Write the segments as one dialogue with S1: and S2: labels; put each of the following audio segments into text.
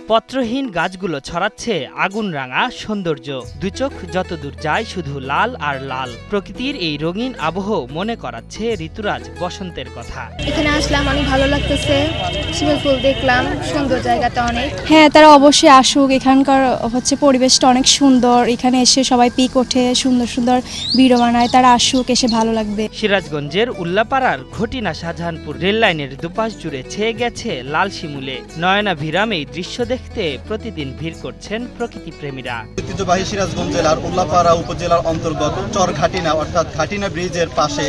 S1: পত্রহীন গাছগুলো ছড়াচ্ছে আগুন রাঙা সৌন্দর্য। দুই চোখ যতদূর যায় শুধু লাল আর লাল। প্রকৃতির এই রঙিন আবহ মনে করাচ্ছে ঋতুরাজ বসন্তের কথা।
S2: এখানে আসলাম, অনেক ভালো লাগতেছে। শিমুল ফুল দেখলাম, সুন্দর জায়গাটা অনেক।
S3: হ্যাঁ, তারা অবশ্যই আসুক। এখানকার পরিবেশটা অনেক সুন্দর। এখানে এসে সবাই পিক ওঠে, সুন্দর সুন্দর ভিডিও বানায়। তারা আসুক, এসে ভালো লাগবে।
S1: সিরাজগঞ্জের উল্লাপাড়ার ঘটিনা শাহজাহানপুর রেললাইনের দুপাশ জুড়ে ছেয়ে গেছে লাল শিমুলে। নয়নাভিরাম এই দৃশ্য দেখতে প্রতিদিন ভিড় করছেন প্রকৃতি প্রেমীরা।
S4: ঐতিহ্যবাহী সিরাজগঞ্জ জেলার উল্লাপাড়া উপজেলার অন্তর্গত চর ঘাটিনা অর্থাৎ ঘাটিনা ব্রিজের পাশে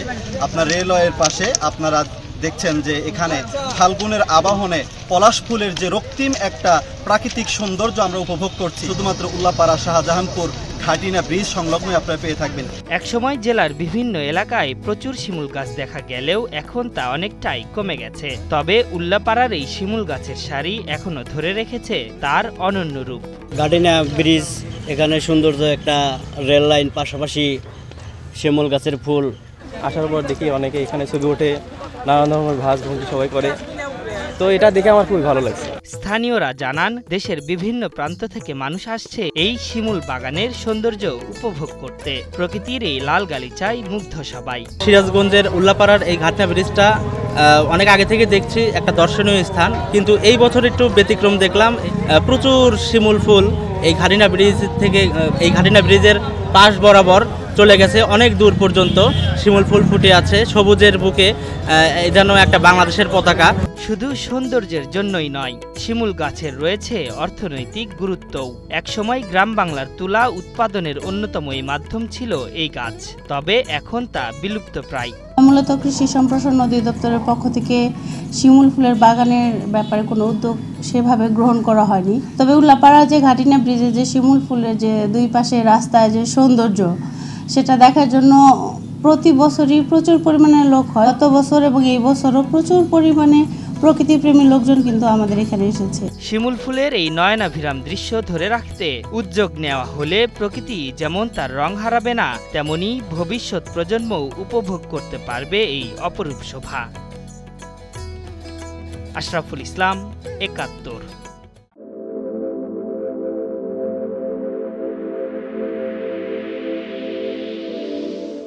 S4: আপনার রেলওয়ের পাশে আপনারা দেখছেন যে এখানে ফাল্গুনের আবাহনে পলাশ ফুলের যে রক্তিম একটা প্রাকৃতিক সৌন্দর্য আমরা উপভোগ করছি শুধুমাত্র উল্লাপাড়া শাহজাহানপুর ঘাটিনা ব্রিজ সংলগ্ন আপনারা পেয়ে থাকবেন।
S1: একসময় জেলার বিভিন্ন এলাকায় প্রচুর শিমুল গাছ দেখা গেলেও এখন তা অনেকটাই কমে গেছে। তবে উল্লাপাড়ার এই শিমুল গাছের সারি এখনো ধরে রেখেছে তার অনন্য রূপ।
S5: ঘাটিনা ব্রিজ, এখানে সৌন্দর্য একটা রেল লাইন, পাশাপাশি শিমুল গাছের ফুল।
S6: আসার পর দেখি অনেকে এখানে ছবি ওঠে, নানান ধরনের ভাঁজভঙ্গি সবাই করে, তো এটা দেখে আমার খুবই ভালো লাগছে।
S1: স্থানীয়রা জানান, দেশের বিভিন্ন প্রান্ত থেকে মানুষ আসছে এই শিমুল বাগানের সৌন্দর্য উপভোগ করতে। প্রকৃতির এই লাল গালিচায় মুগ্ধ সবাই।
S7: সিরাজগঞ্জের উল্লাপাড়ার এই ঘাটিনা ব্রিজটা অনেক আগে থেকে দেখছি একটা দর্শনীয় স্থান, কিন্তু এই বছর একটু ব্যতিক্রম দেখলাম। প্রচুর শিমুল ফুল এই ঘাটিনা ব্রিজ থেকে, এই ঘাটিনা ব্রিজের পাশ বরাবর চলে গেছে অনেক দূর পর্যন্ত। শিমুল ফুল ফুটে আছে সবুজের বুকে, যেন একটা বাংলাদেশের পতাকা।
S1: শুধু সৌন্দর্যের জন্যই নয়, শিমুল গাছের রয়েছে অর্থনৈতিক গুরুত্বও। একসময় গ্রাম বাংলার তুলা উৎপাদনের অন্যতম এই মাধ্যম ছিল এই গাছ, তবে এখন তা বিলুপ্ত প্রায়।
S8: মূলত কৃষি সম্প্রসারণ অধিদপ্তরের পক্ষ থেকে শিমুল ফুলের বাগানের ব্যাপারে কোনো উদ্যোগ সেভাবে গ্রহণ করা হয়নি। তবে উল্লাপাড়া যে ঘাটিনা ব্রিজে যে শিমুল ফুলের যে দুই পাশে রাস্তায় যে সৌন্দর্য, সেটা দেখার জন্য প্রতি বছরই প্রচুর পরিমাণে লোক হয়। গত বছর এবং এই বছরও প্রচুর পরিমাণে প্রকৃতিপ্রেমী লোকজন কিন্তু আমাদের এখানে এসেছে।
S1: শিমুল ফুলের এই নয়নাভিরাম দৃশ্য ধরে রাখতে উদ্যোগ নেওয়া হলে প্রকৃতি যেমন তার রং হারাবে না, তেমনি ভবিষ্যৎ প্রজন্মও উপভোগ করতে পারবে এই অপরূপ শোভা। আশরাফুল ইসলাম, ৭১।